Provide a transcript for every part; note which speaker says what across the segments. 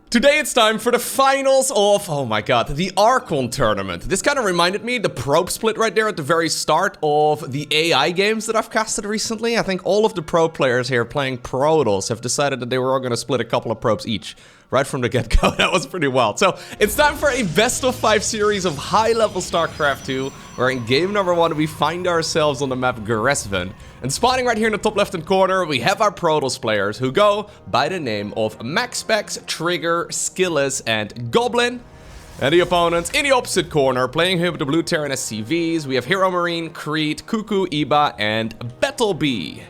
Speaker 1: Today it's time for the finals of, oh my god, the Archon tournament. This kind of reminded me, the probe split right there at the very start of the AI games that I've casted recently. I think all of the pro players here playing Protoss have decided that they were all going to split a couple of probes each. Right from the get-go, that was pretty wild. So, it's time for a best of 5 series of high-level StarCraft 2, where in game number 1 we find ourselves on the map Gresven. And spawning right here in the top left-hand corner, we have our Protoss players who go by the name of MaxPax, Trigger, Skillous, and Goblin. And the opponents in the opposite corner, playing here with the blue Terran SCVs, we have HeroMarine, Creed, Cuku, Iba, and BattleB.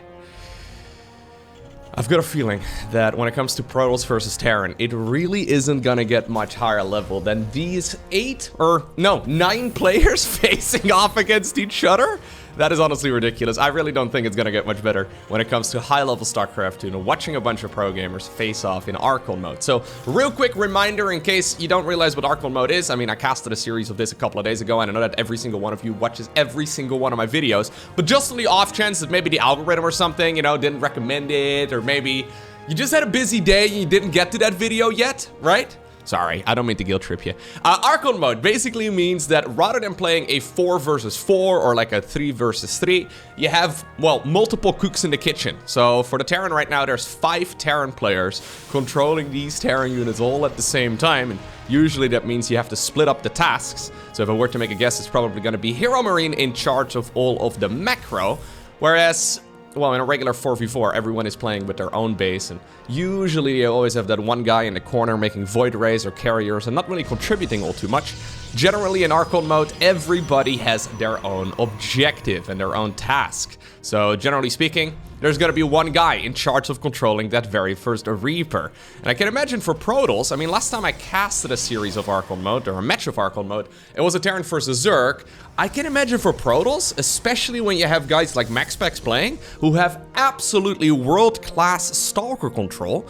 Speaker 1: I've got a feeling that when it comes to Protoss versus Terran, it really isn't gonna get much higher level than these 9 players facing off against each other. That is honestly ridiculous. I really don't think it's gonna get much better when it comes to high-level StarCraft 2 and watching a bunch of pro gamers face off in Archon mode. So, real quick reminder in case you don't realize what Archon mode is. I mean, I casted a series of this a couple of days ago, and I know that every single one of you watches every single one of my videos. But just on the off chance that maybe the algorithm or something, you know, didn't recommend it, or maybe you just had a busy day and you didn't get to that video yet, right? Sorry, I don't mean to guilt trip you. Archon mode basically means that rather than playing a 4 versus 4 or like a 3 versus 3, you have, well, multiple cooks in the kitchen. So for the Terran right now, there's 5 Terran players controlling these Terran units all at the same time. And usually that means you have to split up the tasks. So if I were to make a guess, it's probably going to be HeroMarine in charge of all of the macro. Whereas, well, in a regular 4v4, everyone is playing with their own base, and usually you always have that one guy in the corner making void rays or carriers and not really contributing all too much. Generally, in Archon mode, everybody has their own objective and their own task. So, generally speaking, there's gonna be one guy in charge of controlling that very first Reaper. And I can imagine for Protoss, I mean, last time I casted a series of Archon mode, or a match of Archon mode, it was a Terran versus Zerg. I can imagine for Protoss, especially when you have guys like MaxPax playing, who have absolutely world-class Stalker control,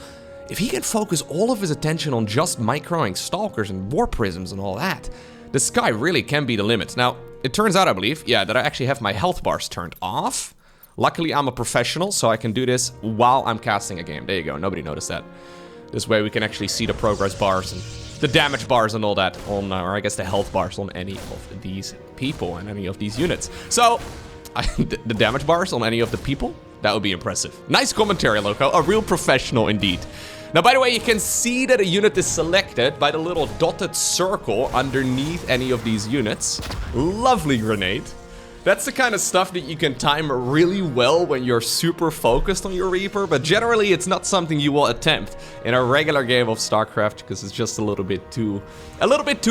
Speaker 1: if he can focus all of his attention on just microing Stalkers and War Prisms and all that, the sky really can be the limit. Now, it turns out, I believe, yeah, that I actually have my health bars turned off. Luckily, I'm a professional, so I can do this while I'm casting a game. There you go, nobody noticed that. This way we can actually see the progress bars and the damage bars and all that on, or I guess the health bars on any of these people and any of these units. So, the damage bars on any of the people, that would be impressive. Nice commentary, Lowko, a real professional indeed. Now, by the way, you can see that a unit is selected by the little dotted circle underneath any of these units. Lovely grenade. That's the kind of stuff that you can time really well when you're super focused on your Reaper, but generally it's not something you will attempt in a regular game of StarCraft because it's just a little bit too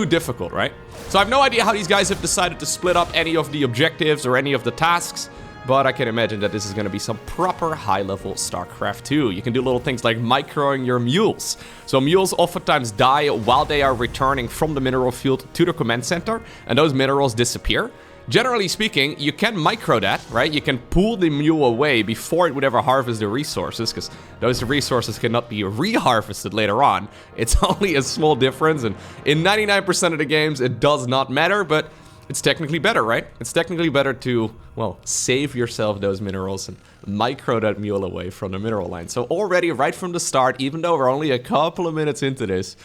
Speaker 1: difficult, right? So I have no idea how these guys have decided to split up any of the objectives or any of the tasks, but I can imagine that this is going to be some proper high-level StarCraft 2. You can do little things like microing your mules. So mules oftentimes die while they are returning from the mineral field to the command center, and those minerals disappear. Generally speaking, you can micro that, right? You can pull the mule away before it would ever harvest the resources, because those resources cannot be re-harvested later on. It's only a small difference, and in 99% of the games, it does not matter, but it's technically better, right? It's technically better to, well, save yourself those minerals and micro that mule away from the mineral line. So already, right from the start, even though we're only a couple of minutes into this,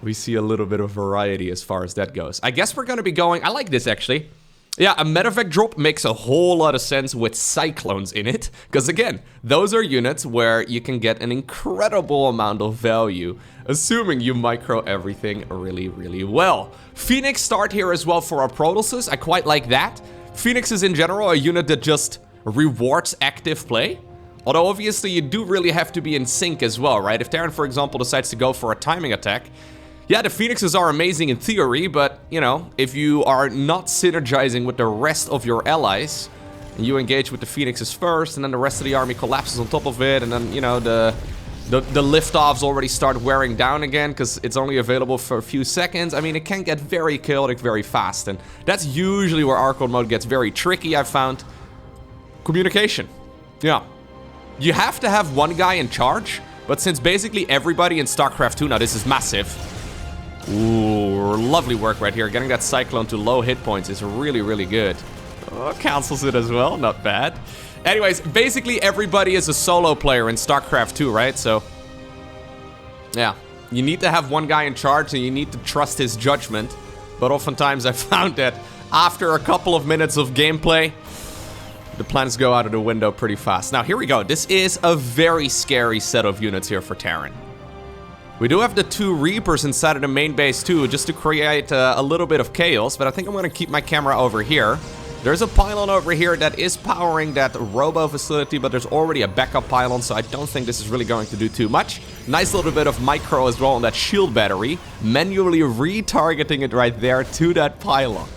Speaker 1: we see a little bit of variety as far as that goes. I guess we're going to be going, I like this actually. Yeah, a medevac drop makes a whole lot of sense with cyclones in it, because again, those are units where you can get an incredible amount of value, assuming you micro everything really, really well. Phoenix start here as well for our Protosses. I quite like that. Phoenix is in general a unit that just rewards active play, although obviously you do really have to be in sync as well, right? If Terran, for example, decides to go for a timing attack, yeah, the Phoenixes are amazing in theory, but, you know, if you are not synergizing with the rest of your allies, and you engage with the Phoenixes first, and then the rest of the army collapses on top of it, and then, you know, the liftoffs already start wearing down again, because it's only available for a few seconds. I mean, it can get very chaotic very fast, and that's usually where Archon mode gets very tricky, I've found. Communication. Yeah. You have to have one guy in charge, but since basically everybody in StarCraft 2, now this is massive. Ooh, lovely work right here. Getting that Cyclone to low hit points is really, really good. Oh, cancels it as well. Not bad. Anyways, basically everybody is a solo player in StarCraft 2, right? So, yeah. You need to have one guy in charge and you need to trust his judgment. But oftentimes I found that after a couple of minutes of gameplay, the plans go out of the window pretty fast. Now, here we go. This is a very scary set of units here for Terran. We do have the 2 Reapers inside of the main base too, just to create a little bit of chaos. But I think I'm going to keep my camera over here. There's a pylon over here that is powering that robo facility, but there's already a backup pylon, so I don't think this is really going to do too much. Nice little bit of micro as well on that shield battery, manually retargeting it right there to that pylon.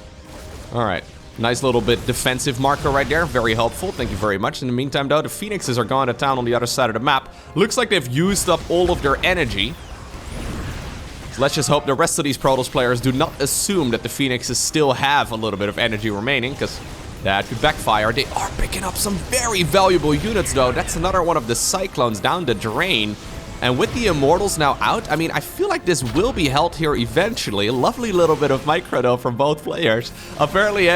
Speaker 1: Alright, nice little bit defensive marker right there, very helpful, thank you very much. In the meantime though, the Phoenixes are going to town on the other side of the map. Looks like they've used up all of their energy. Let's just hope the rest of these Protoss players do not assume that the Phoenixes still have a little bit of energy remaining, because that could backfire. They are picking up some very valuable units, though. That's another one of the Cyclones down the drain. And with the Immortals now out, I mean, I feel like this will be held here eventually. A lovely little bit of micro, though, from both players. Apparently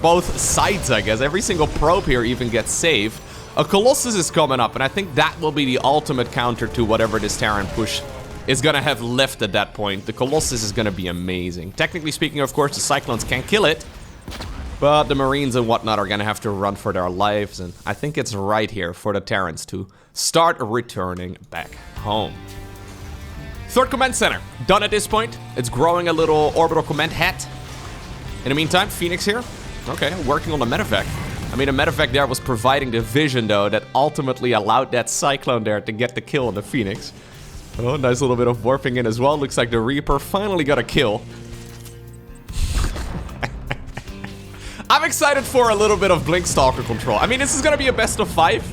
Speaker 1: both sides, I guess. Every single probe here even gets saved. A Colossus is coming up, and I think that will be the ultimate counter to whatever this Terran push is gonna have left at that point. The Colossus is gonna be amazing. Technically speaking, of course, the Cyclones can't kill it, but the Marines and whatnot are gonna have to run for their lives, and I think it's right here for the Terrans to start returning back home. Third command center, done at this point. It's growing a little orbital command hat. In the meantime, Phoenix here. Okay, working on the medevac. I mean, the medevac there was providing the vision, though, that ultimately allowed that Cyclone there to get the kill on the Phoenix. Oh, nice little bit of warping in as well. Looks like the Reaper finally got a kill. I'm excited for a little bit of Blink Stalker control. I mean, this is gonna be a best of 5.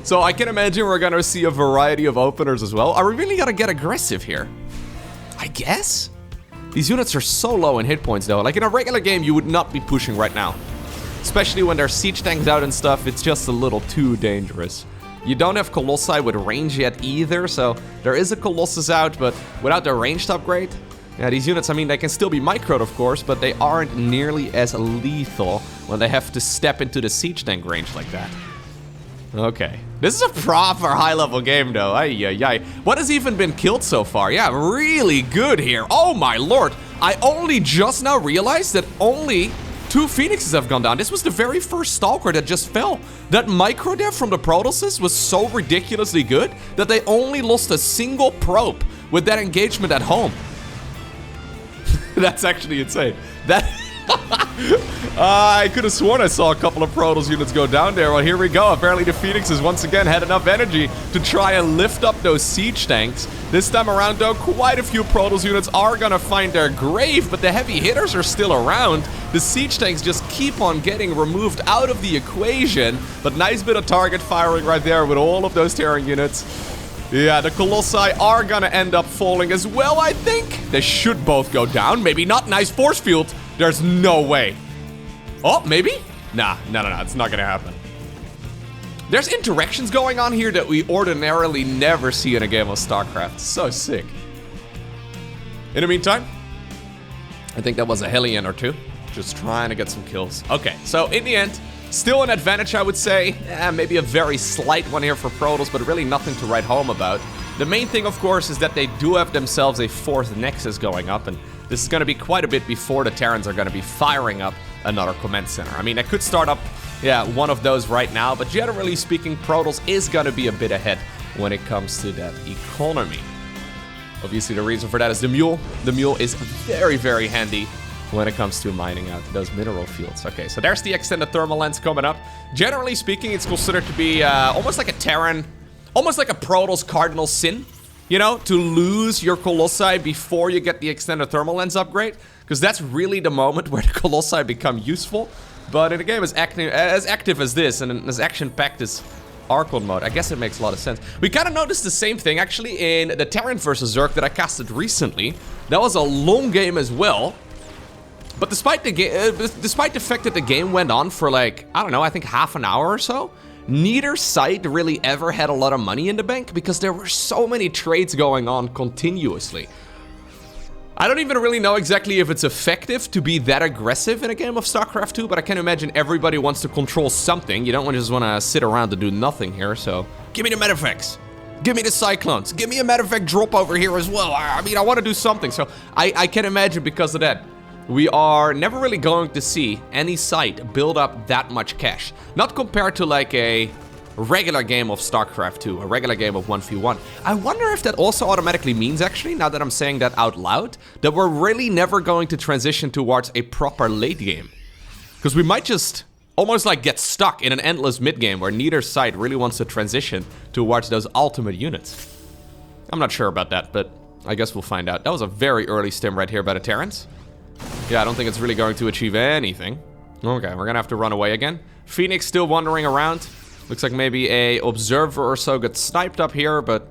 Speaker 1: So I can imagine we're gonna see a variety of openers as well. Are we really gonna get aggressive here? I guess? These units are so low in hit points, though. Like, in a regular game, you would not be pushing right now. Especially when there's siege tanks out and stuff, it's just a little too dangerous. You don't have Colossi with range yet either, so there is a Colossus out, but without the ranged upgrade, yeah, these units, I mean, they can still be microed, of course, but they aren't nearly as lethal when they have to step into the siege tank range like that. Okay. This is a proper high-level game, though. Ay. What has even been killed so far? Yeah, really good here. Oh, my lord. I only just now realized that only 2 Phoenixes have gone down. This was the very first Stalker that just fell. That micro there from the Protosses was so ridiculously good that they only lost a single probe with that engagement at home. That's actually insane. That I could have sworn I saw a couple of Protoss units go down there. Well, here we go. Apparently the Phoenixes once again had enough energy to try and lift up those siege tanks. This time around, though, quite a few Protoss units are gonna find their grave, but the heavy hitters are still around. The siege tanks just keep on getting removed out of the equation, but nice bit of target firing right there with all of those Terran units. Yeah, the Colossi are gonna end up falling as well, I think. They should both go down. Maybe not. Nice force field. There's no way. Oh, maybe? Nah, no, it's not gonna happen. There's interactions going on here that we ordinarily never see in a game of StarCraft. So sick. In the meantime, I think that was a Hellion or 2. Just trying to get some kills. Okay, so in the end, still an advantage, I would say. Maybe a very slight one here for Protoss, but really nothing to write home about. The main thing, of course, is that they do have themselves a 4th Nexus going up, and this is going to be quite a bit before the Terrans are going to be firing up another command center. I mean, I could start up, one of those right now, but generally speaking, Protoss is going to be a bit ahead when it comes to that economy. Obviously, the reason for that is the Mule. The Mule is very, very handy when it comes to mining out those mineral fields. Okay, so there's the extended thermal lens coming up. Generally speaking, it's considered to be almost like a Terran, almost like a Protoss cardinal sin, you know, to lose your Colossi before you get the extended thermal lens upgrade, because that's really the moment where the Colossi become useful. But in a game as active as this, and as action-packed as Archon mode, I guess it makes a lot of sense. We kind of noticed the same thing, actually, in the Terran vs. Zerg that I casted recently. That was a long game as well. But despite the fact that the game went on for like, I don't know, I think half an hour or so, neither side really ever had a lot of money in the bank because there were so many trades going on continuously. I don't even really know exactly if it's effective to be that aggressive in a game of StarCraft 2, but I can imagine everybody wants to control something. You don't just want to sit around and do nothing here, so give me the medifex. Give me the Cyclones. Give me a medevac drop over here as well. I mean, I want to do something. So I can imagine because of that, we are never really going to see any site build up that much cash. Not compared to like a regular game of StarCraft 2, a regular game of 1v1. I wonder if that also automatically means, actually, now that I'm saying that out loud, that we're really never going to transition towards a proper late game. Because we might just almost like get stuck in an endless mid game where neither side really wants to transition towards those ultimate units. I'm not sure about that, but I guess we'll find out. That was a very early stim right here by the Terrans. Yeah, I don't think it's really going to achieve anything. Okay, we're gonna have to run away again. Phoenix still wandering around. Looks like maybe a observer or so got sniped up here, but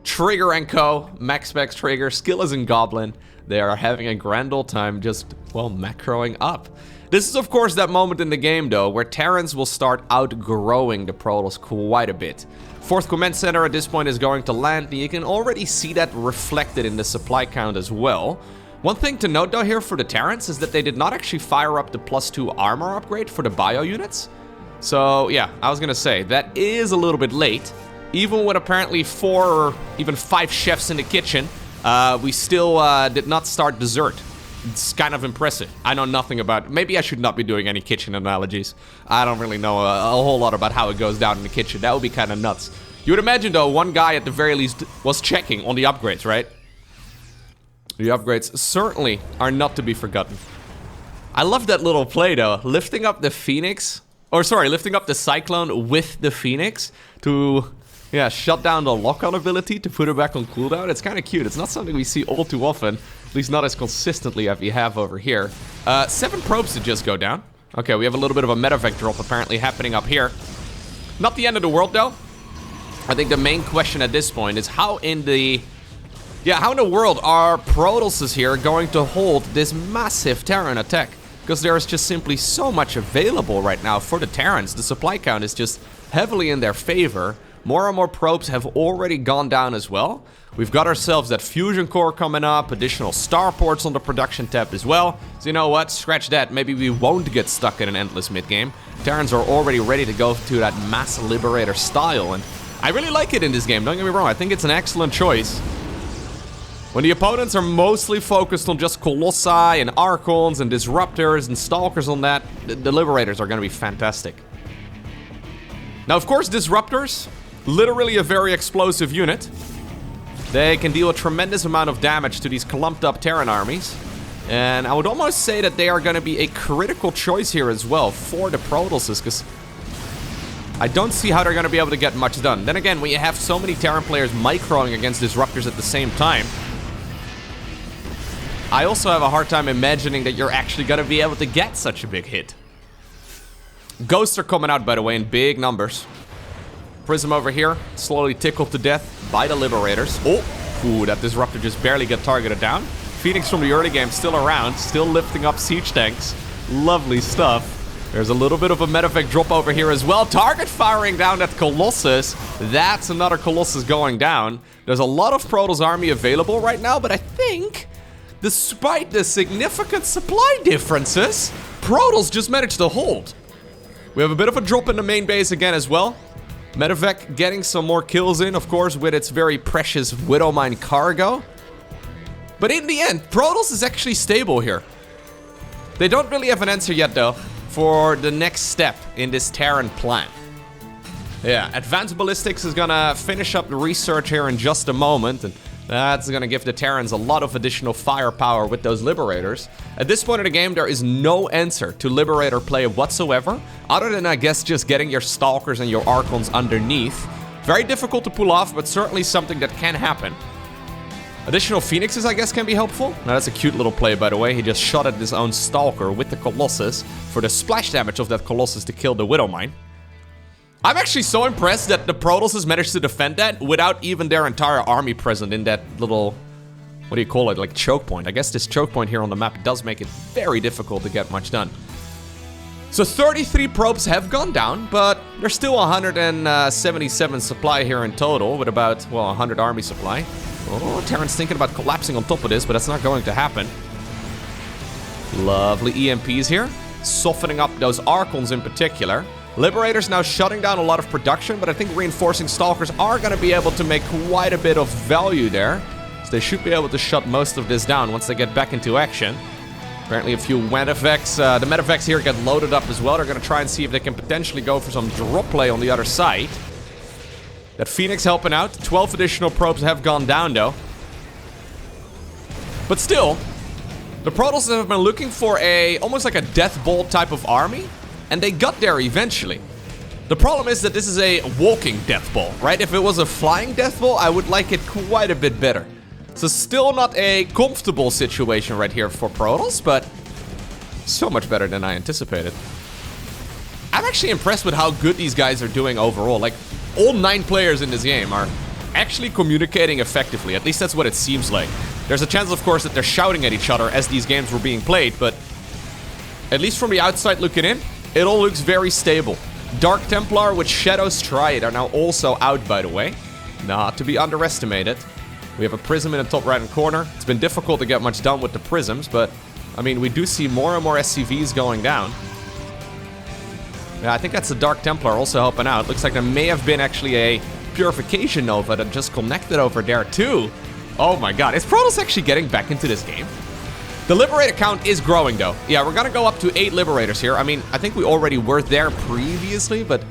Speaker 1: Trigger and co, MaxPax Trigger, Skillous and Goblin, they are having a grand old time just, well, macroing up. This is, of course, that moment in the game, though, where Terrans will start outgrowing the Protoss quite a bit. 4th Command Center at this point is going to land, and you can already see that reflected in the supply count as well. One thing to note, though, here for the Terrans is that they did not actually fire up the +2 armor upgrade for the bio units. So, yeah, I was gonna say, that is a little bit late. Even with apparently 4 or even 5 chefs in the kitchen, we still did not start dessert. It's kind of impressive. I know nothing about... Maybe I should not be doing any kitchen analogies. I don't really know a whole lot about how it goes down in the kitchen. That would be kind of nuts. You would imagine, though, one guy at the very least was checking on the upgrades, right? The upgrades certainly are not to be forgotten. I love that little play, though. Lifting up the Phoenix... Or, sorry, lifting up the Cyclone with the Phoenix to... Yeah, shut down the lock-on ability to put it back on cooldown. It's kind of cute. It's not something we see all too often. At least not as consistently as we have over here. 7 probes to just go down. Okay, we have a little bit of a medevac drop apparently happening up here. Not the end of the world, though. I think the main question at this point is how in the... Yeah, how in the world are Protosses here going to hold this massive Terran attack? Because there is just simply so much available right now for the Terrans. The supply count is just heavily in their favor. More and more probes have already gone down as well. We've got ourselves that fusion core coming up, additional starports on the production tab as well. So you know what, scratch that, maybe we won't get stuck in an endless mid-game. Terrans are already ready to go to that mass liberator style, and I really like it in this game, don't get me wrong, I think it's an excellent choice. When the opponents are mostly focused on just Colossi and Archons and Disruptors and Stalkers on that, the Liberators are going to be fantastic. Now, of course, Disruptors, literally a very explosive unit. They can deal a tremendous amount of damage to these clumped up Terran armies. And I would almost say that they are going to be a critical choice here as well for the Protosses, because I don't see how they're going to be able to get much done. Then again, when you have so many Terran players microing against Disruptors at the same time, I also have a hard time imagining that you're actually going to be able to get such a big hit. Ghosts are coming out, by the way, in big numbers. Prism over here, slowly tickled to death by the Liberators. Oh, ooh, that Disruptor just barely got targeted down. Phoenix from the early game still around, still lifting up siege tanks. Lovely stuff. There's a little bit of a medevac drop over here as well. Target firing down that Colossus. That's another Colossus going down. There's a lot of Protoss army available right now, but I think, despite the significant supply differences, Protoss just managed to hold. We have a bit of a drop in the main base again as well. Medevac getting some more kills in, of course, with its very precious Widowmine cargo. But in the end, Protoss is actually stable here. They don't really have an answer yet, though, for the next step in this Terran plan. Yeah, Advanced Ballistics is gonna finish up the research here in just a moment, and that's gonna give the Terrans a lot of additional firepower with those Liberators. At this point in the game, there is no answer to Liberator play whatsoever, other than, I guess, just getting your Stalkers and your Archons underneath. Very difficult to pull off, but certainly something that can happen. Additional Phoenixes, I guess, can be helpful. Now, that's a cute little play, by the way. He just shot at his own Stalker with the Colossus for the splash damage of that Colossus to kill the Widowmine. I'm actually so impressed that the Protoss has managed to defend that without even their entire army present in that little, what do you call it, like choke point. I guess this choke point here on the map does make it very difficult to get much done. So 33 probes have gone down, but there's still 177 supply here in total with about, well, 100 army supply. Oh, Terran's thinking about collapsing on top of this, but that's not going to happen. Lovely EMPs here, softening up those Archons in particular. Liberators now shutting down a lot of production, but I think reinforcing Stalkers are going to be able to make quite a bit of value there. So they should be able to shut most of this down once they get back into action. Apparently a few Medevacts. The Medevacts here get loaded up as well. They're going to try and see if they can potentially go for some drop play on the other side. That Phoenix helping out. 12 additional probes have gone down though. But still, the Protoss have been looking for almost like a death bolt type of army, and they got there eventually. The problem is that this is a walking death ball, right? If it was a flying death ball, I would like it quite a bit better. So still not a comfortable situation right here for Protoss, but so much better than I anticipated. I'm actually impressed with how good these guys are doing overall. Like, all 9 players in this game are actually communicating effectively. At least that's what it seems like. There's a chance, of course, that they're shouting at each other as these games were being played, but at least from the outside looking in, it all looks very stable. Dark Templar with Shadow Stride are now also out, by the way. Not to be underestimated. We have a Prism in the top right-hand corner. It's been difficult to get much done with the Prisms, but, I mean, we do see more and more SCVs going down. Yeah, I think that's the Dark Templar also helping out. Looks like there may have been actually a Purification Nova that just connected over there, too. Oh my god, is Protoss actually getting back into this game? The Liberator count is growing, though. Yeah, we're gonna go up to 8 Liberators here. I mean, I think we already were there previously, but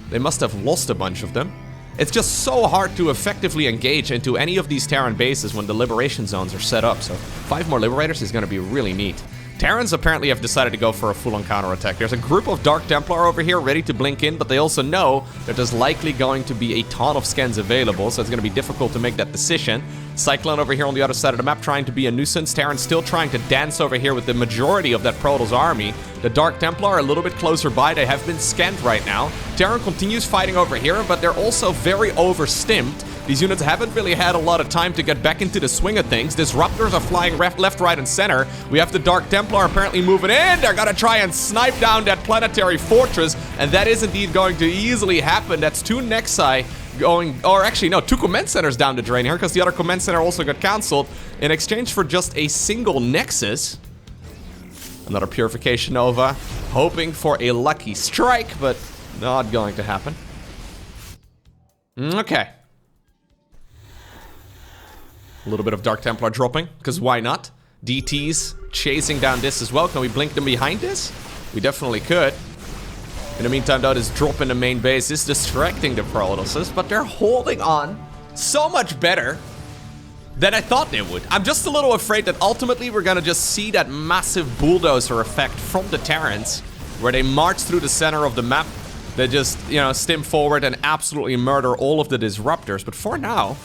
Speaker 1: they must have lost a bunch of them. It's just so hard to effectively engage into any of these Terran bases when the Liberation Zones are set up, so 5 more Liberators is gonna be really neat. Terrans apparently have decided to go for a full-on counterattack. There's a group of Dark Templar over here ready to blink in, but they also know that there's likely going to be a ton of scans available, so it's going to be difficult to make that decision. Cyclone over here on the other side of the map trying to be a nuisance. Terran still trying to dance over here with the majority of that Protoss army. The Dark Templar a little bit closer by. They have been scanned right now. Terran continues fighting over here, but they're also very overstimmed. These units haven't really had a lot of time to get back into the swing of things. Disruptors are flying left, right, and center. We have the Dark Templar apparently moving in. They're gonna try and snipe down that planetary fortress, and that is indeed going to easily happen. That's 2 Nexi going, or actually no, 2 command centers down the drain here, because the other command center also got cancelled in exchange for just a single Nexus. Another Purification Nova, hoping for a lucky strike, but not going to happen. Okay. A little bit of Dark Templar dropping, because why not? DTs chasing down this as well. Can we blink them behind this? We definitely could. In the meantime, though, this drop in the main base is distracting the Protosses, but they're holding on so much better than I thought they would. I'm just a little afraid that ultimately we're gonna just see that massive bulldozer effect from the Terrans, where they march through the center of the map. They just, you know, stim forward and absolutely murder all of the disruptors. But for now,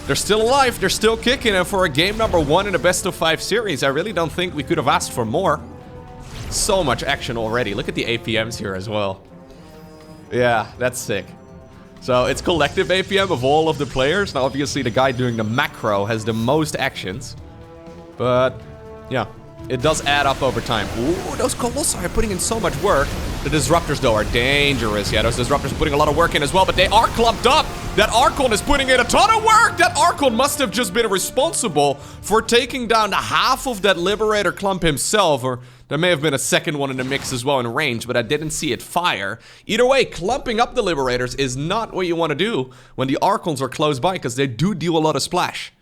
Speaker 1: they're still alive, they're still kicking, and for a game number 1 in a best-of-5 series, I really don't think we could have asked for more. So much action already. Look at the APMs here as well. Yeah, that's sick. So it's collective APM of all of the players. Now, obviously, the guy doing the macro has the most actions. But, yeah, it does add up over time. Ooh, those Colossi are putting in so much work. The Disruptors, though, are dangerous. Yeah, those Disruptors are putting a lot of work in as well, but they are clumped up. That Archon is putting in a ton of work! That Archon must have just been responsible for taking down half of that Liberator clump himself, or there may have been a second one in the mix as well in range, but I didn't see it fire. Either way, clumping up the Liberators is not what you want to do when the Archons are close by, because they do deal a lot of splash.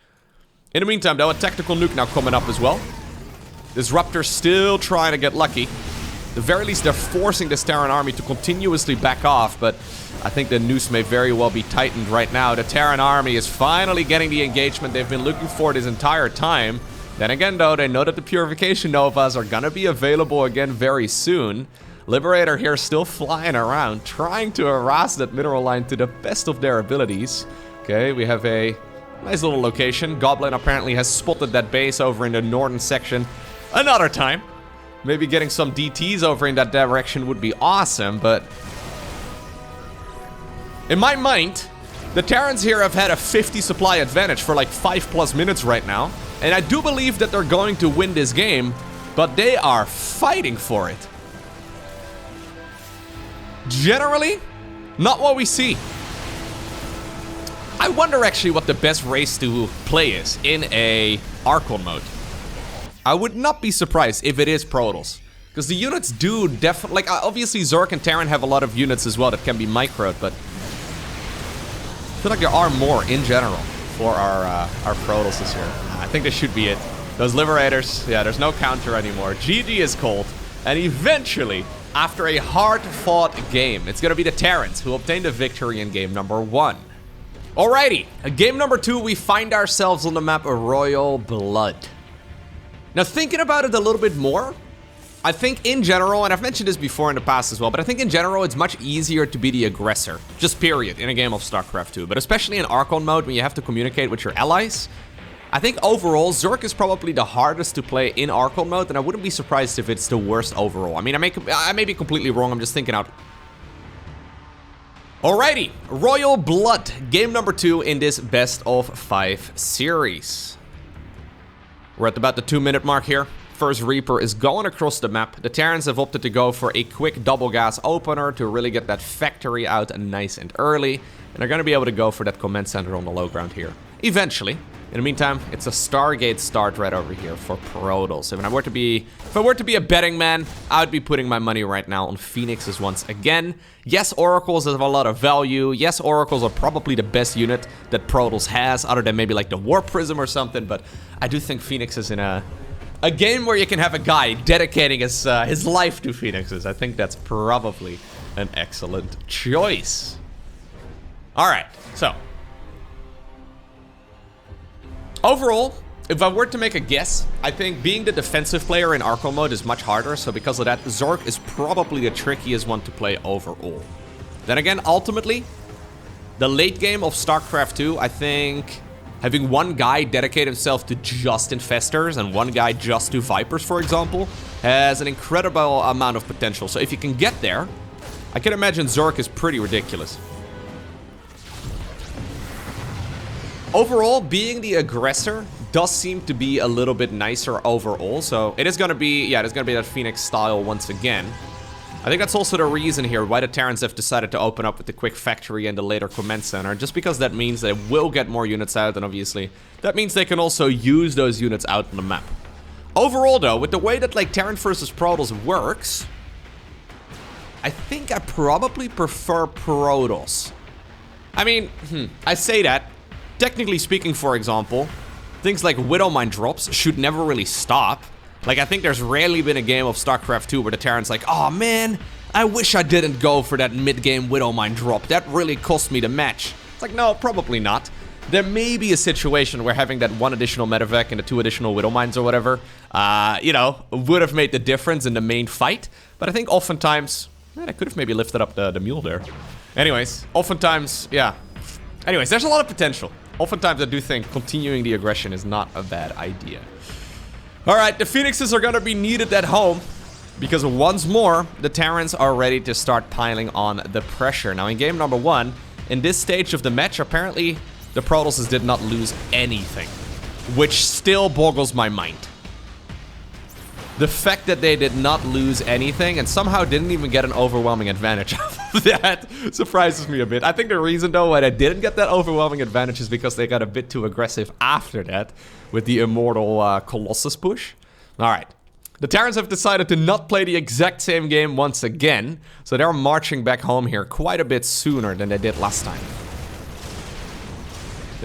Speaker 1: In the meantime, though, a tactical nuke now coming up as well. Disruptors still trying to get lucky. At the very least, they're forcing this Terran army to continuously back off, but I think the noose may very well be tightened right now. The Terran army is finally getting the engagement they've been looking for this entire time. Then again, though, they know that the Purification Novas are gonna be available again very soon. Liberator here still flying around, trying to harass that mineral line to the best of their abilities. Okay, we have a nice little location. Goblin apparently has spotted that base over in the northern section another time. Maybe getting some DTs over in that direction would be awesome, but in my mind, the Terrans here have had a 50 supply advantage for like 5+ minutes right now, and I do believe that they're going to win this game, but they are fighting for it. Generally, not what we see. I wonder actually what the best race to play is in a Archon mode. I would not be surprised if it is Protoss. Because the units do definitely... Like, obviously, Zerg and Terran have a lot of units as well that can be microed, but... I feel like there are more, in general, for our Protosses here. I think this should be it. Those Liberators, yeah, there's no counter anymore. GG is cold. And eventually, after a hard-fought game, it's going to be the Terrans who obtain the victory in game number 1. Alrighty, game number 2, we find ourselves on the map Royal Blood. Now, thinking about it a little bit more, I think in general, and I've mentioned this before in the past as well, but I think in general it's much easier to be the aggressor, just period, in a game of StarCraft 2. But especially in Archon mode, when you have to communicate with your allies, I think overall, Zerg is probably the hardest to play in Archon mode, and I wouldn't be surprised if it's the worst overall. I mean, I may be completely wrong, I'm just thinking out. Alrighty, Royal Blood, game number 2 in this best of 5 series. We're at about the 2-minute mark here. First Reaper is going across the map. The Terrans have opted to go for a quick double gas opener to really get that factory out nice and early. And they're going to be able to go for that command center on the low ground here. Eventually. In the meantime, it's a Stargate start right over here for Protoss. If I were to be a betting man, I would be putting my money right now on Phoenixes once again. Yes, Oracles have a lot of value. Yes, Oracles are probably the best unit that Protoss has, other than maybe like the War Prism or something. But I do think Phoenixes in a game where you can have a guy dedicating his life to Phoenixes. I think that's probably an excellent choice. All right, so overall, if I were to make a guess, I think being the defensive player in Archon mode is much harder, so because of that, Zerg is probably the trickiest one to play overall. Then again, ultimately, the late game of StarCraft 2, I think having one guy dedicate himself to just Infestors and one guy just to Vipers, for example, has an incredible amount of potential. So if you can get there, I can imagine Zerg is pretty ridiculous. Overall, being the aggressor does seem to be a little bit nicer overall. So it is going to be, yeah, it's going to be that Phoenix style once again. I think that's also the reason here why the Terrans have decided to open up with the quick factory and the later command center. Just because that means they will get more units out, and obviously that means they can also use those units out on the map. Overall though, with the way that like Terran versus Protoss works, I think I probably prefer Protoss. I mean, I say that. Technically speaking, for example, things like Widowmine drops should never really stop. Like, I think there's rarely been a game of StarCraft 2 where the Terran's like, oh man, I wish I didn't go for that mid-game Widowmine drop. That really cost me the match. It's like, no, probably not. There may be a situation where having that one additional medevac and the 2 additional Widowmines or whatever, you know, would have made the difference in the main fight. But I think oftentimes, man, I could have maybe lifted up the mule there. Anyways, oftentimes, yeah. Anyways, there's a lot of potential. Oftentimes, I do think continuing the aggression is not a bad idea. Alright, the Phoenixes are gonna be needed at home, because once more, the Terrans are ready to start piling on the pressure. Now, in game number 1, in this stage of the match, apparently, the Protosses did not lose anything, which still boggles my mind. The fact that they did not lose anything and somehow didn't even get an overwhelming advantage of that surprises me a bit. I think the reason, though, why they didn't get that overwhelming advantage is because they got a bit too aggressive after that with the Immortal Colossus push. Alright. The Terrans have decided to not play the exact same game once again, so they're marching back home here quite a bit sooner than they did last time.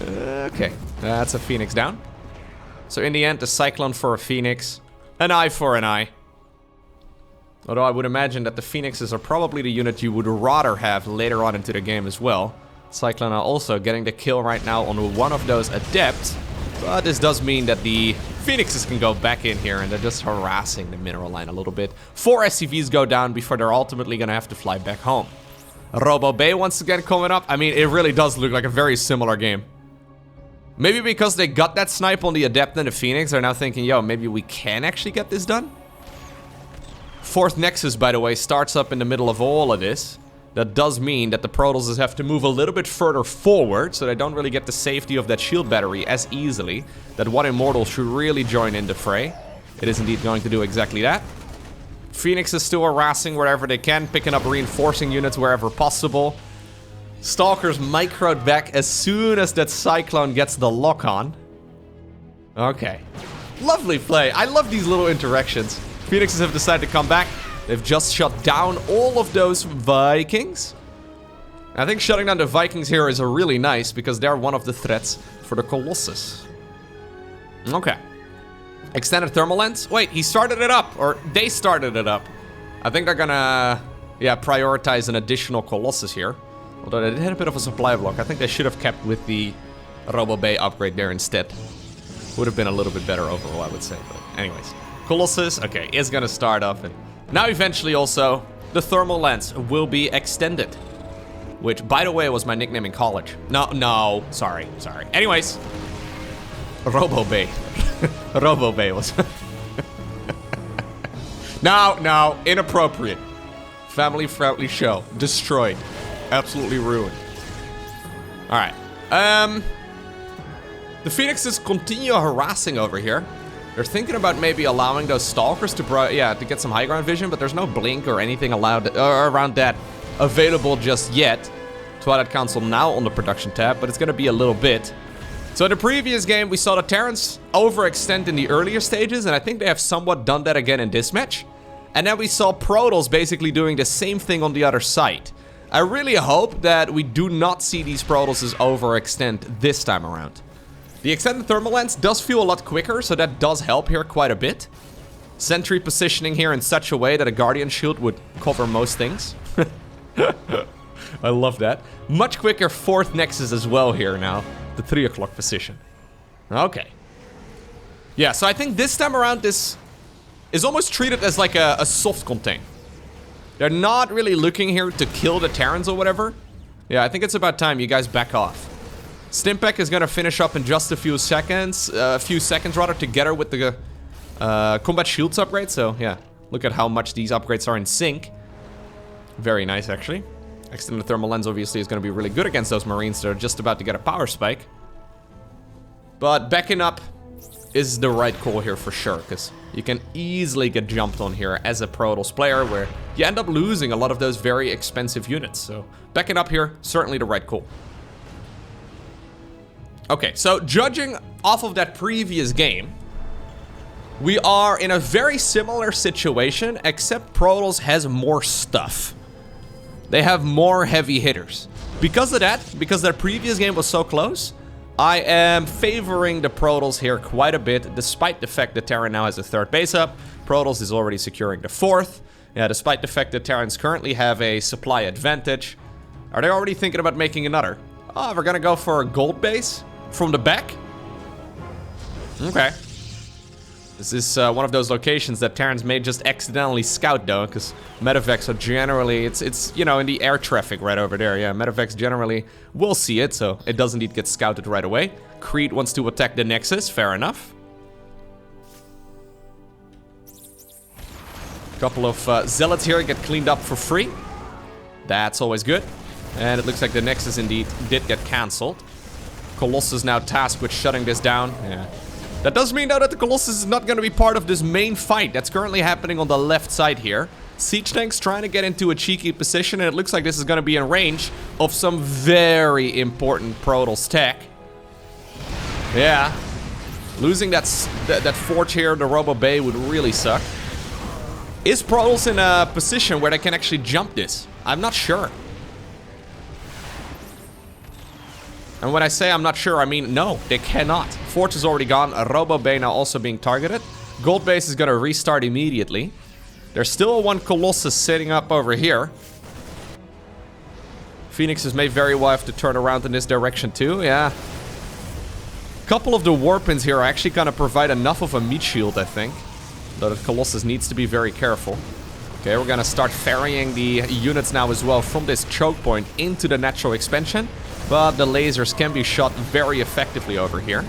Speaker 1: Okay, that's a Phoenix down. So in the end, the Cyclone for a Phoenix. An eye for an eye. Although I would imagine that the Phoenixes are probably the unit you would rather have later on into the game as well. Cyclone are also getting the kill right now on one of those Adepts. But this does mean that the Phoenixes can go back in here and they're just harassing the mineral line a little bit. 4 SCVs go down before they're ultimately going to have to fly back home. Robo Bay once again coming up. I mean, it really does look like a very similar game. Maybe because they got that snipe on the Adept and the Phoenix, they're now thinking, yo, maybe we can actually get this done? 4th Nexus, by the way, starts up in the middle of all of this. That does mean that the Protosses have to move a little bit further forward, so they don't really get the safety of that shield battery as easily. That one Immortal should really join in the fray. It is indeed going to do exactly that. Phoenix is still harassing wherever they can, picking up reinforcing units wherever possible. Stalkers microed back as soon as that Cyclone gets the lock on. Okay. Lovely play. I love these little interactions. Phoenixes have decided to come back. They've just shut down all of those Vikings. I think shutting down the Vikings here is really nice because they're one of the threats for the Colossus. Okay. Extended thermal lens. Wait, he started it up, or they started it up. I think they're gonna, yeah, prioritize an additional Colossus here. Although they had a bit of a supply block. I think they should have kept with the RoboBay upgrade there instead. Would have been a little bit better overall, I would say. But anyways, Colossus, okay, is gonna start up. And now eventually also, the thermal lens will be extended. Which, by the way, was my nickname in college. No, sorry. Anyways, RoboBay. RoboBay was... No, inappropriate. Family-friendly show. Destroyed. Absolutely ruined. Alright. The Phoenixes continue harassing over here. They're thinking about maybe allowing those Stalkers to to get some high ground vision, but there's no blink or anything allowed around that available just yet. Twilight Council now on the production tab, but it's gonna be a little bit. So in the previous game, we saw the Terrans overextend in the earlier stages, and I think they have somewhat done that again in this match. And then we saw Protoss basically doing the same thing on the other side. I really hope that we do not see these Protosses overextend this time around. The extended thermal lens does feel a lot quicker, so that does help here quite a bit. Sentry positioning here in such a way that a Guardian Shield would cover most things. I love that. Much quicker 4th Nexus as well here now. The 3 o'clock position. Okay. Yeah, so I think this time around this is almost treated as like a soft contain. They're not really looking here to kill the Terrans or whatever. Yeah, I think it's about time you guys back off. Stimpec is gonna finish up in just a few seconds rather, together with the combat shields upgrade. So yeah, look at how much these upgrades are in sync. Very nice, actually. Extended thermal lens obviously is gonna be really good against those Marines that are just about to get a power spike. But backing up is the right call here for sure, because you can easily get jumped on here as a Protoss player, where you end up losing a lot of those very expensive units. So backing up here, certainly the right call. Okay, so judging off of that previous game, we are in a very similar situation, except Protoss has more stuff. They have more heavy hitters. Because of that, because their previous game was so close, I am favoring the Protoss here quite a bit, despite the fact that Terran now has a 3rd base up. Protoss is already securing the 4th. Yeah, despite the fact that Terrans currently have a supply advantage. Are they already thinking about making another? Oh, we're gonna go for a gold base from the back? Okay. This is one of those locations that Terrans may just accidentally scout though, because medevacs are generally, it's you know, in the air traffic right over there. Yeah, medevacs generally will see it, so it does indeed get scouted right away. Creed wants to attack the Nexus, fair enough. Couple of Zealots here get cleaned up for free. That's always good. And it looks like the Nexus indeed did get cancelled. Colossus now tasked with shutting this down. Yeah. That does mean, though, that the Colossus is not going to be part of this main fight that's currently happening on the left side here. Siege tanks trying to get into a cheeky position, and it looks like this is going to be in range of some very important Protoss tech. Yeah. Losing that forge here, the RoboBay, would really suck. Is Protoss in a position where they can actually jump this? I'm not sure. And when I say I'm not sure, I mean no, they cannot. Forge is already gone. RoboBay now also being targeted. Gold base is gonna restart immediately. There's still one Colossus sitting up over here. Phoenixes may very well have to turn around in this direction too, yeah. A couple of the warpins here are actually gonna provide enough of a meat shield, I think. Though the Colossus needs to be very careful. Okay, we're gonna start ferrying the units now as well from this choke point into the natural expansion. But the lasers can be shot very effectively over here.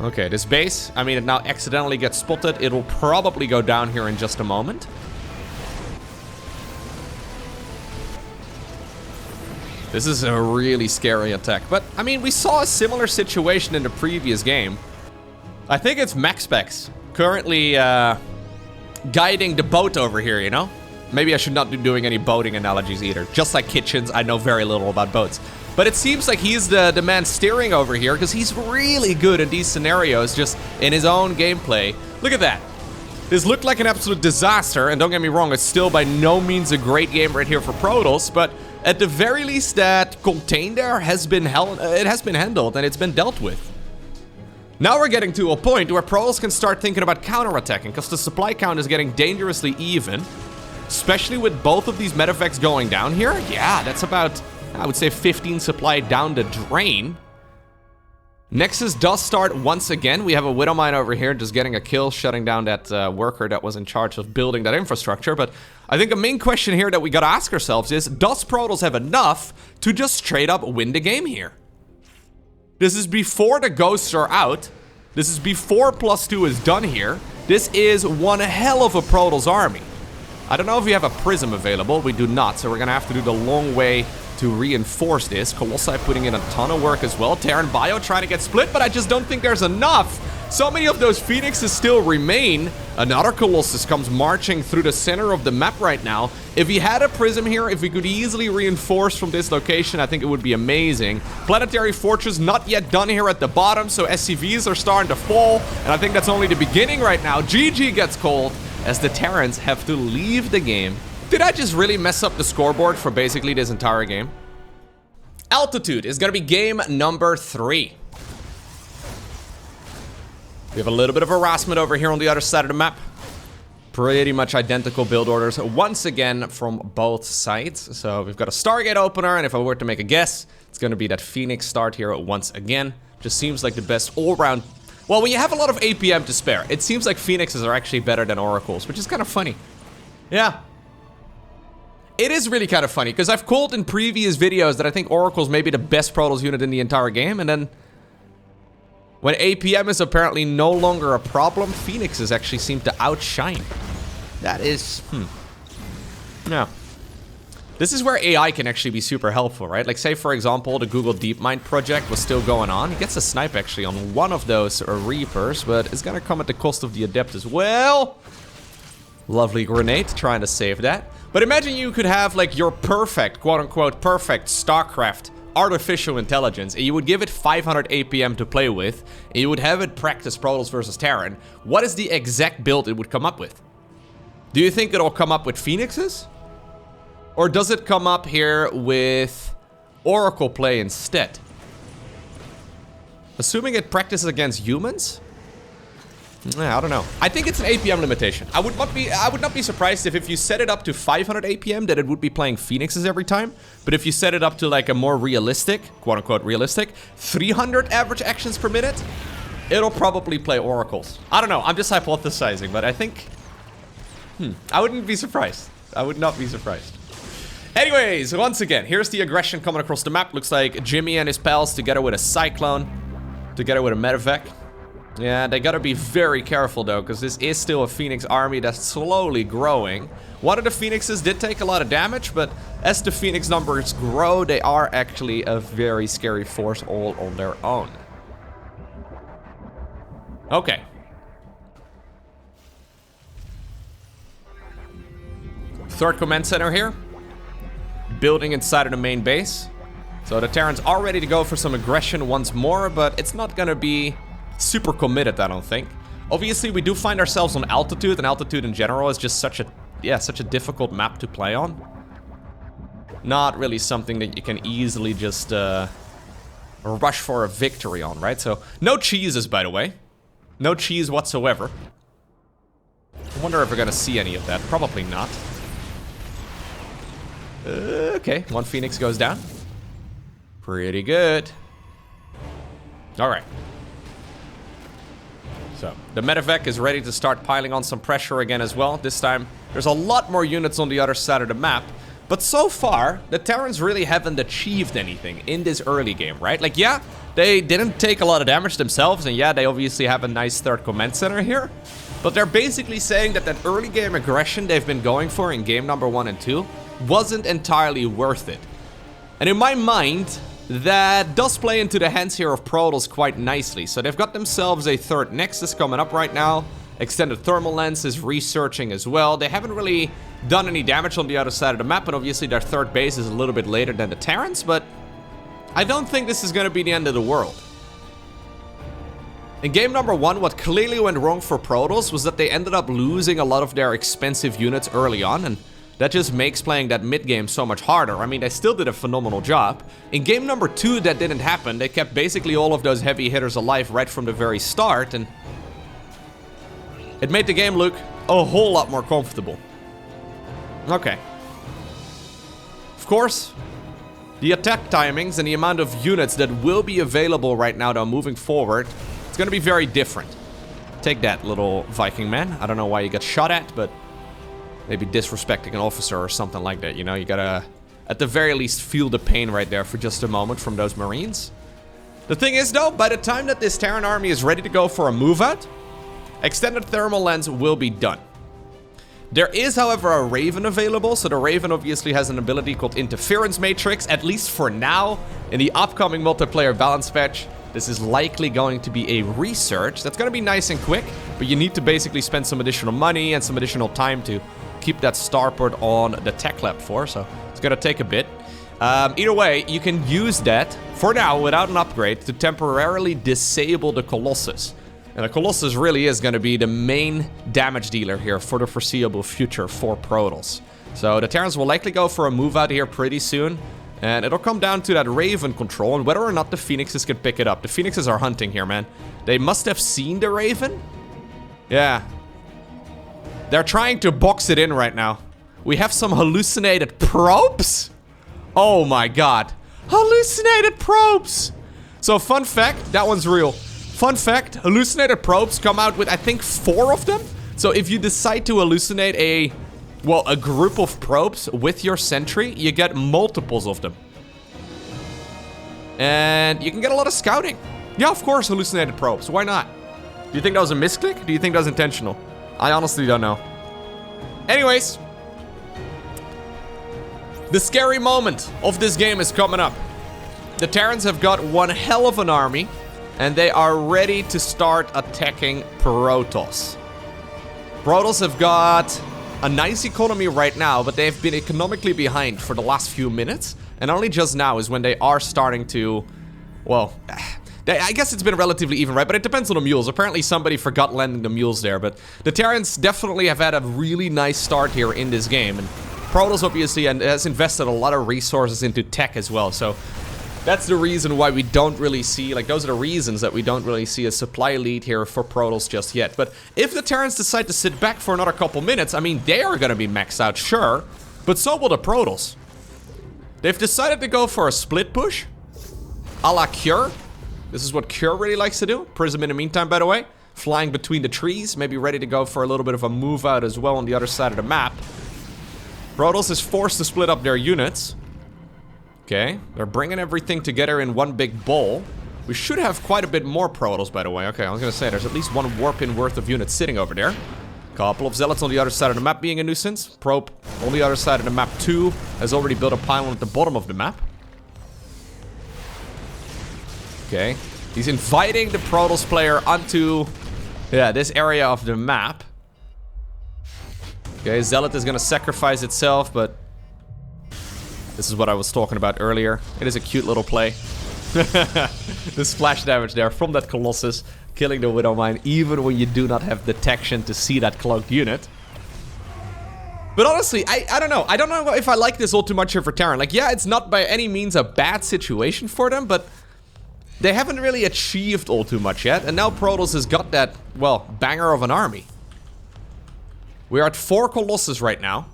Speaker 1: Okay, this base, I mean, it now accidentally gets spotted. It'll probably go down here in just a moment. This is a really scary attack. But, I mean, we saw a similar situation in the previous game. I think it's MaxPax currently guiding the boat over here, you know? Maybe I should not be doing any boating analogies either. Just like kitchens, I know very little about boats. But it seems like he's the man steering over here, because he's really good in these scenarios, just in his own gameplay. Look at that. This looked like an absolute disaster, and don't get me wrong, it's still by no means a great game right here for Protoss, but at the very least that contain there has been handled and it's been dealt with. Now we're getting to a point where Protoss can start thinking about counterattacking, because the supply count is getting dangerously even, especially with both of these medevacs going down here. Yeah, that's about, I would say, 15 supply down the drain. Nexus does start once again. We have a Widowmine over here just getting a kill, shutting down that worker that was in charge of building that infrastructure. But I think the main question here that we gotta ask ourselves is, does Protoss have enough to just straight up win the game here? This is before the ghosts are out. This is before +2 is done here. This is one hell of a Protoss army. I don't know if we have a prism available. We do not, so we're gonna have to do the long way to reinforce this. Colossi putting in a ton of work as well. Terran Bio trying to get split, but I just don't think there's enough. So many of those Phoenixes still remain. Another Colossus comes marching through the center of the map right now. If he had a prism here, if we could easily reinforce from this location, I think it would be amazing. Planetary Fortress not yet done here at the bottom, so SCVs are starting to fall, and I think that's only the beginning right now. GG gets cold as the Terrans have to leave the game. Did I just really mess up the scoreboard for basically this entire game? Altitude is gonna be game number 3. We have a little bit of harassment over here on the other side of the map. Pretty much identical build orders once again from both sides. So we've got a Stargate opener, and if I were to make a guess, it's gonna be that Phoenix start here once again. Just seems like the best all-round. Well, when you have a lot of APM to spare, it seems like Phoenixes are actually better than Oracles, which is kind of funny. Yeah. It is really kind of funny, because I've called in previous videos that I think Oracle's maybe the best Protoss unit in the entire game, and then when APM is apparently no longer a problem, Phoenixes actually seem to outshine. That is, yeah. This is where AI can actually be super helpful, right? Like, say, for example, the Google DeepMind project was still going on. He gets a snipe, actually, on one of those Reapers, but it's gonna come at the cost of the Adept as well. Lovely grenade, trying to save that. But imagine you could have, like, your perfect, quote-unquote, perfect StarCraft artificial intelligence, and you would give it 500 APM to play with, and you would have it practice Protoss versus Terran. What is the exact build it would come up with? Do you think it'll come up with Phoenixes? Or does it come up here with Oracle play instead? Assuming it practices against humans? I don't know. I think it's an APM limitation. I would not be surprised if you set it up to 500 APM that it would be playing Phoenixes every time. But if you set it up to like a more realistic, quote unquote realistic, 300 average actions per minute, it'll probably play Oracles. I don't know. I'm just hypothesizing, but I think, I wouldn't be surprised. I would not be surprised. Anyways, once again, here's the aggression coming across the map. Looks like Jimmy and his pals together with a Cyclone, together with a Medevac. Yeah, they gotta be very careful though, because this is still a Phoenix army that's slowly growing. One of the Phoenixes did take a lot of damage, but as the Phoenix numbers grow, they are actually a very scary force all on their own. Okay. Third command center here. Building inside of the main base. So the Terrans are ready to go for some aggression once more, but it's not gonna be super committed, I don't think. Obviously, we do find ourselves on altitude, and altitude in general is just such a difficult map to play on. Not really something that you can easily just rush for a victory on, right? So, no cheeses, by the way. No cheese whatsoever. I wonder if we're gonna see any of that. Probably not. Okay, one Phoenix goes down. Pretty good. Alright. So, the Medevac is ready to start piling on some pressure again as well. This time, there's a lot more units on the other side of the map. But so far, the Terrans really haven't achieved anything in this early game, right? Like, yeah, they didn't take a lot of damage themselves, and yeah, they obviously have a nice third command center here. But they're basically saying that that early game aggression they've been going for in game number 1 and 2 wasn't entirely worth it. And in my mind, that does play into the hands here of Protoss quite nicely. So they've got themselves a third Nexus coming up right now. Extended Thermal Lens is researching as well. They haven't really done any damage on the other side of the map, and obviously their third base is a little bit later than the Terrans, but I don't think this is going to be the end of the world. In game number 1, what clearly went wrong for Protoss was that they ended up losing a lot of their expensive units early on, and that just makes playing that mid game so much harder. I mean, they still did a phenomenal job. In game number 2, that didn't happen. They kept basically all of those heavy hitters alive right from the very start, and it made the game look a whole lot more comfortable. Okay. Of course, the attack timings and the amount of units that will be available right now, though, moving forward, it's going to be very different. Take that, little Viking man. I don't know why you got shot at, but maybe disrespecting an officer or something like that, you know? You gotta, at the very least, feel the pain right there for just a moment from those Marines. The thing is, though, by the time that this Terran army is ready to go for a move-out, extended thermal lens will be done. There is, however, a Raven available, so the Raven obviously has an ability called Interference Matrix, at least for now. In the upcoming multiplayer balance patch, this is likely going to be a research. That's going to be nice and quick, but you need to basically spend some additional money and some additional time to keep that starport on the tech lab for, so it's going to take a bit. Either way, you can use that, for now, without an upgrade, to temporarily disable the Colossus. And the Colossus really is going to be the main damage dealer here for the foreseeable future for Protoss. So the Terrans will likely go for a move out here pretty soon. And it'll come down to that Raven control and whether or not the Phoenixes can pick it up. The Phoenixes are hunting here, man. They must have seen the Raven. Yeah. They're trying to box it in right now. We have some hallucinated probes? Oh my god. Hallucinated probes! So fun fact, that one's real. Fun fact, hallucinated probes come out with, I think, 4 of them. So if you decide to hallucinate a group of probes with your sentry, you get multiples of them. And you can get a lot of scouting. Yeah, of course, hallucinated probes. Why not? Do you think that was a misclick? Do you think that was intentional? I honestly don't know. Anyways. The scary moment of this game is coming up. The Terrans have got one hell of an army. And they are ready to start attacking Protoss. Protoss have got a nice economy right now, but they've been economically behind for the last few minutes. And only just now is when they are starting to, well, I guess it's been relatively even, right? But it depends on the mules. Apparently somebody forgot landing the mules there. But the Terrans definitely have had a really nice start here in this game. And Protoss obviously has invested a lot of resources into tech as well. So that's the reason why we don't really see, like, those are the reasons that we don't really see a supply lead here for Protoss just yet. But if the Terrans decide to sit back for another couple minutes, I mean, they are going to be maxed out, sure. But so will the Protoss. They've decided to go for a split push, a la Cure. This is what Cure really likes to do. Prism in the meantime, by the way, flying between the trees, maybe ready to go for a little bit of a move out as well on the other side of the map. Protoss is forced to split up their units. Okay, they're bringing everything together in one big bowl. We should have quite a bit more Protoss, by the way. Okay, I was gonna say, there's at least one warp in worth of units sitting over there. Couple of Zealots on the other side of the map being a nuisance. Probe on the other side of the map too has already built a pylon at the bottom of the map. Okay, he's inviting the Protoss player onto, yeah, this area of the map. Okay, Zealot is gonna sacrifice itself, but this is what I was talking about earlier. It is a cute little play. The splash damage there from that Colossus, killing the Widowmine, even when you do not have detection to see that cloaked unit. But honestly, I don't know. I don't know if I like this all too much here for Terran. Like, yeah, it's not by any means a bad situation for them, but they haven't really achieved all too much yet. And now Protoss has got that, well, banger of an army. We're at 4 Colossus right now.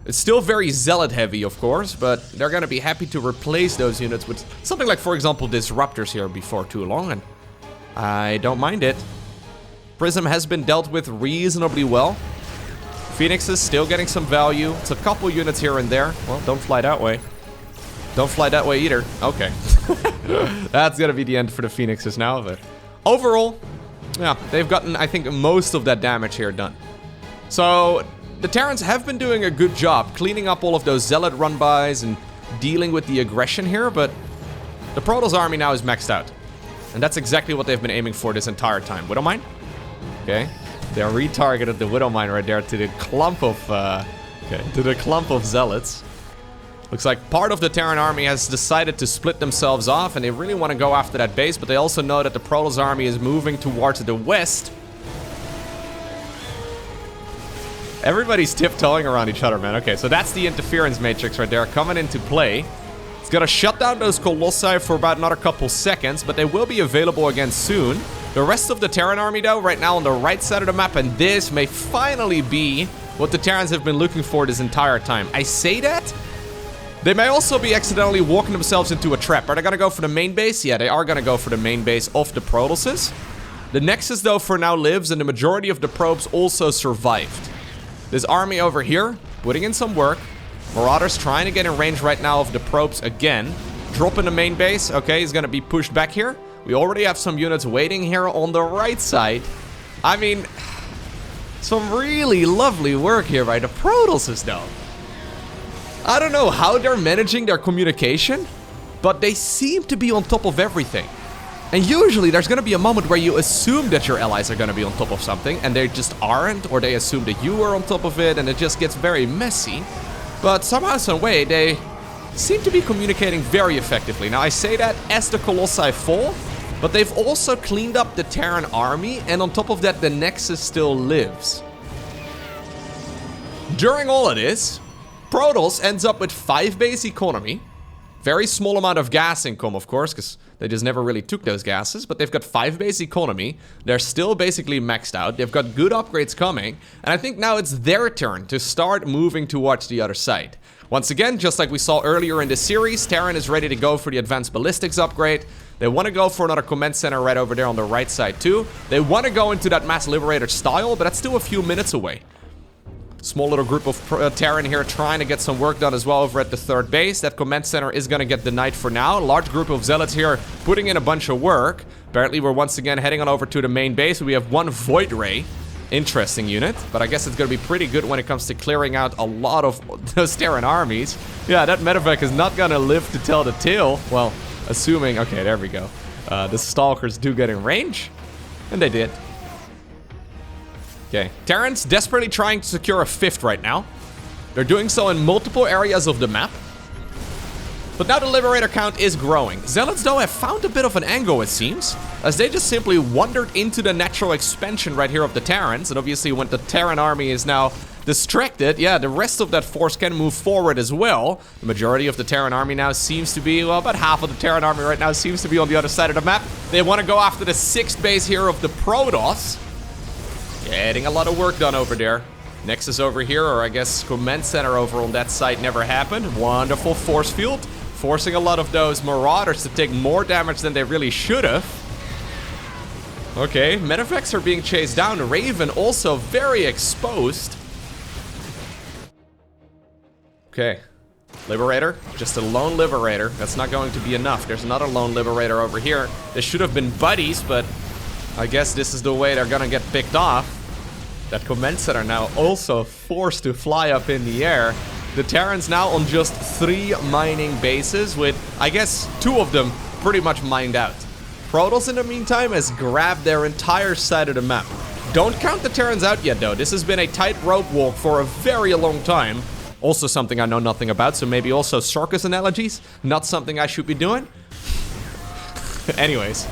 Speaker 1: It's still very Zealot heavy, of course, but they're gonna be happy to replace those units with something like, for example, Disruptors here before too long, and I don't mind it. Prism has been dealt with reasonably well. Phoenix is still getting some value. It's a couple units here and there. Well, don't fly that way. Don't fly that way either. Okay. That's gonna be the end for the Phoenixes now, but overall, yeah, they've gotten, I think, most of that damage here done. So the Terrans have been doing a good job cleaning up all of those Zealot run-bys and dealing with the aggression here, but the Protoss army now is maxed out. And that's exactly what they've been aiming for this entire time. Widowmine? Okay. They retargeted the Widowmine right there to the clump of, to the clump of Zealots. Looks like part of the Terran army has decided to split themselves off, and they really want to go after that base, but they also know that the Protoss army is moving towards the west. Everybody's tiptoeing around each other, man. Okay, so that's the interference matrix right there coming into play. It's gonna shut down those Colossi for about another couple seconds, but they will be available again soon. The rest of the Terran army, though, right now on the right side of the map, and this may finally be what the Terrans have been looking for this entire time. I say that. They may also be accidentally walking themselves into a trap. Are they gonna go for the main base? Yeah, they are gonna go for the main base of the Protosses. The Nexus, though, for now lives, and the majority of the probes also survived. This army over here, putting in some work. Marauders trying to get in range right now of the probes again. Dropping the main base. Okay, he's gonna be pushed back here. We already have some units waiting here on the right side. I mean, some really lovely work here by the Protosses, though. I don't know how they're managing their communication, but they seem to be on top of everything. And usually there's gonna be a moment where you assume that your allies are gonna be on top of something, and they just aren't, or they assume that you are on top of it, and it just gets very messy. But somehow, some way, they seem to be communicating very effectively. Now, I say that as the Colossi fall, but they've also cleaned up the Terran army, and on top of that, the Nexus still lives. During all of this, Protoss ends up with 5 base economy. Very small amount of gas income, of course, because they just never really took those gases. But they've got 5 base economy. They're still basically maxed out. They've got good upgrades coming. And I think now it's their turn to start moving towards the other side. Once again, just like we saw earlier in the series, Terran is ready to go for the advanced ballistics upgrade. They want to go for another command center right over there on the right side too. They want to go into that mass liberator style, but that's still a few minutes away. Small little group of Terran here trying to get some work done as well over at the 3rd base. That command center is going to get denied for now. Large group of Zealots here putting in a bunch of work. Apparently we're once again heading on over to the main base. We have 1 Void Ray. Interesting unit, but I guess it's going to be pretty good when it comes to clearing out a lot of those Terran armies. Yeah, that medevac is not going to live to tell the tale. Well, assuming... Okay, there we go. The Stalkers do get in range, and they did. Okay, Terrans desperately trying to secure a 5th right now. They're doing so in multiple areas of the map. But now the Liberator count is growing. Zealots, though, have found a bit of an angle, it seems, as they just simply wandered into the natural expansion right here of the Terrans. And obviously, when the Terran army is now distracted, yeah, the rest of that force can move forward as well. The majority of the Terran army now seems to be, well, about half of the Terran army right now seems to be on the other side of the map. They want to go after the 6th base here of the Protoss. Getting a lot of work done over there. Nexus over here, or I guess command center over on that side never happened. Wonderful force field. Forcing a lot of those Marauders to take more damage than they really should have. Okay, medevacs are being chased down. Raven also very exposed. Okay. Liberator. Just a lone Liberator. That's not going to be enough. There's another lone Liberator over here. They should have been buddies, but I guess this is the way they're gonna get picked off. That command center now also forced to fly up in the air. The Terrans now on just 3 mining bases with, I guess, 2 of them pretty much mined out. Protoss, in the meantime, has grabbed their entire side of the map. Don't count the Terrans out yet, though. This has been a tight rope walk for a very long time. Also something I know nothing about, so maybe also circus analogies. Not something I should be doing. Anyways.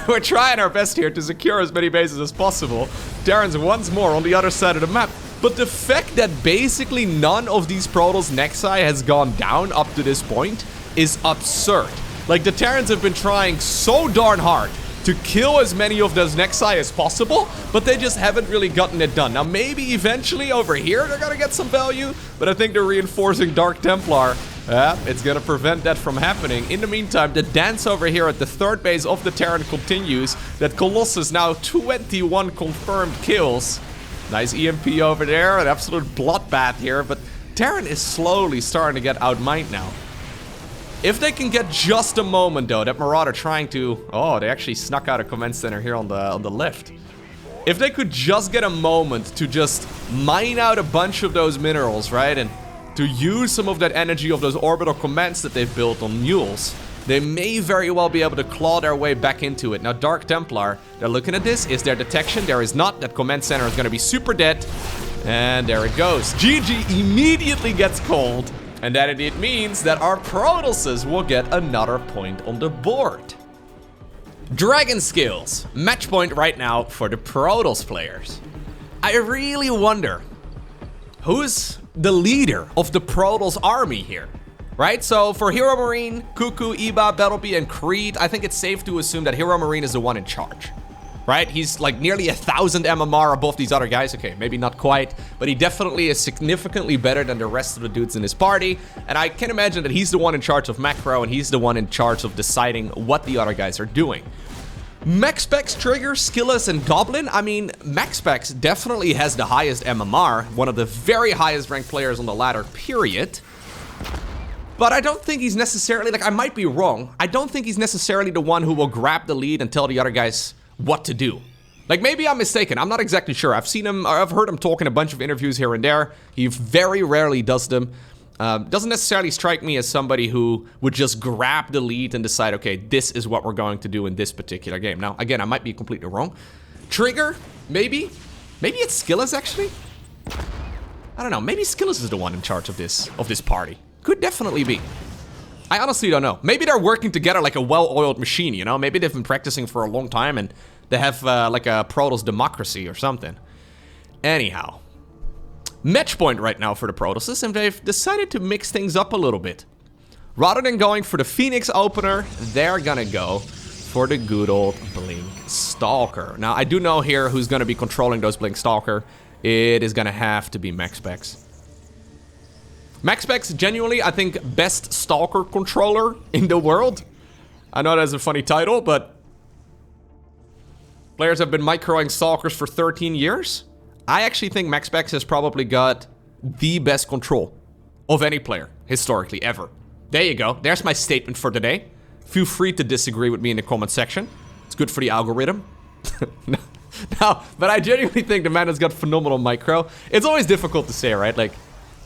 Speaker 1: We're trying our best here to secure as many bases as possible. Terrans once more on the other side of the map. But the fact that basically none of these Protoss Nexi has gone down up to this point is absurd. Like, the Terrans have been trying so darn hard to kill as many of those Nexi as possible, but they just haven't really gotten it done. Now, maybe eventually over here they're gonna get some value, but I think they're reinforcing Dark Templar. It's gonna prevent that from happening. In the meantime, the dance over here at the 3rd base of the Terran continues. That Colossus now 21 confirmed kills. Nice EMP over there, an absolute bloodbath here, but Terran is slowly starting to get outmined now. If they can get just a moment, though, that Marauder trying to... Oh, they actually snuck out a command center here on the left. If they could just get a moment to just mine out a bunch of those minerals, right, and to use some of that energy of those orbital commands that they've built on mules, they may very well be able to claw their way back into it. Now, Dark Templar, they're looking at this. Is there detection? There is not. That command center is going to be super dead. And there it goes. GG immediately gets called. And that indeed means that our Protosses will get another point on the board. Dragon skills. Match point right now for the Protoss players. I really wonder who's the leader of the Protoss army here, right? So for HeroMarine, Cuku, Iba, BattleB, and Creed, I think it's safe to assume that HeroMarine is the one in charge, right? He's like nearly 1,000 MMR above these other guys. Okay, maybe not quite, but he definitely is significantly better than the rest of the dudes in his party. And I can imagine that he's the one in charge of macro, and he's the one in charge of deciding what the other guys are doing. MaxPax, Trigger, Skillous, and Goblin. I mean, MaxPax definitely has the highest MMR, one of the very highest ranked players on the ladder, period. But I don't think he's necessarily, like, I might be wrong. I don't think he's necessarily the one who will grab the lead and tell the other guys what to do. Like, maybe I'm mistaken. I'm not exactly sure. I've seen him, or I've heard him talk in a bunch of interviews here and there. He very rarely does them. Doesn't necessarily strike me as somebody who would just grab the lead and decide, okay, this is what we're going to do in this particular game. Now, again, I might be completely wrong. Trigger, maybe? Maybe it's Skillous, actually? I don't know. Maybe Skillous is the one in charge of this party. Could definitely be. I honestly don't know. Maybe they're working together like a well-oiled machine, you know? Maybe they've been practicing for a long time and they have like a Protoss democracy or something. Anyhow. Match point right now for the Protosses, and they've decided to mix things up a little bit. Rather than going for the Phoenix opener, they're gonna go for the good old Blink Stalker. Now, I do know here who's gonna be controlling those Blink Stalker. It is gonna have to be MaxPax. MaxPax, genuinely, I think, best Stalker controller in the world. I know that's a funny title, but players have been microing Stalkers for 13 years. I actually think MaxPax has probably got the best control of any player, historically, ever. There you go. There's my statement for today. Feel free to disagree with me in the comment section. It's good for the algorithm. No, but I genuinely think the man has got phenomenal micro. It's always difficult to say, right? Like,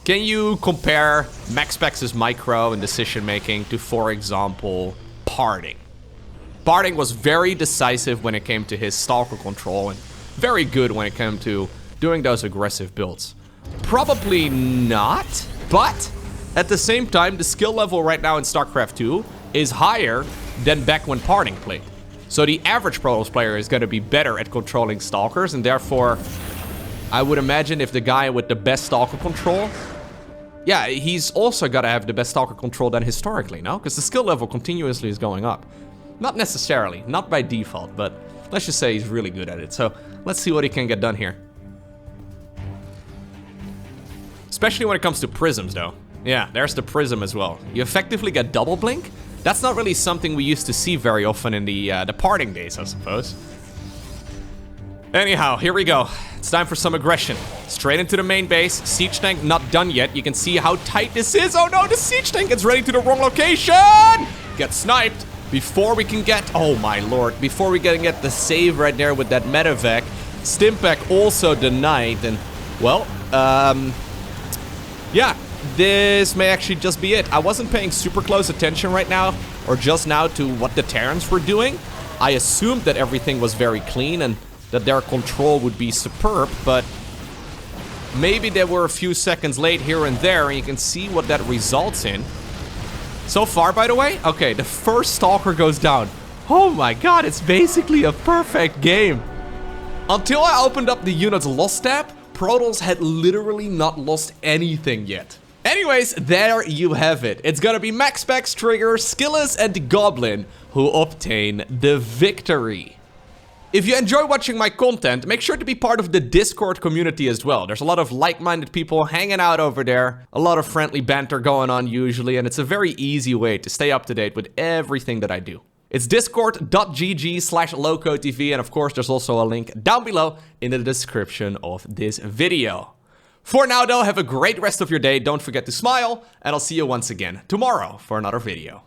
Speaker 1: can you compare MaxPax's micro and decision making to, for example, Parting? Parting was very decisive when it came to his Stalker control and very good when it came to doing those aggressive builds. Probably not, but at the same time, the skill level right now in StarCraft 2 is higher than back when Parting played. So the average Protoss player is going to be better at controlling Stalkers, and therefore, I would imagine if the guy with the best Stalker control, yeah, he's also got to have the best Stalker control than historically, no? Because the skill level continuously is going up. Not necessarily, not by default, but let's just say he's really good at it. So let's see what he can get done here. Especially when it comes to prisms, though. Yeah, there's the prism as well. You effectively get double blink. That's not really something we used to see very often in the Parting days, I suppose. Anyhow, here we go. It's time for some aggression. Straight into the main base. Siege tank not done yet. You can see how tight this is. Oh no, the siege tank gets ready to the wrong location! Get sniped before we can get... Oh my lord. Before we can get the save right there with that medevac. Stimpack also denied. And, well, yeah, this may actually just be it. I wasn't paying super close attention right now, or just now, to what the Terrans were doing. I assumed that everything was very clean and that their control would be superb, but maybe they were a few seconds late here and there, and you can see what that results in. So far, by the way, okay, the first Stalker goes down. Oh my god, it's basically a perfect game. Until I opened up the units lost tab, Protoss had literally not lost anything yet. Anyways, there you have it. It's gonna be MaxPax, Trigger, Skillous, and Goblin who obtain the victory. If you enjoy watching my content, make sure to be part of the Discord community as well. There's a lot of like-minded people hanging out over there, a lot of friendly banter going on usually, and it's a very easy way to stay up to date with everything that I do. It's discord.gg/LowkoTV, and of course there's also a link down below in the description of this video. For now though, have a great rest of your day, don't forget to smile, and I'll see you once again tomorrow for another video.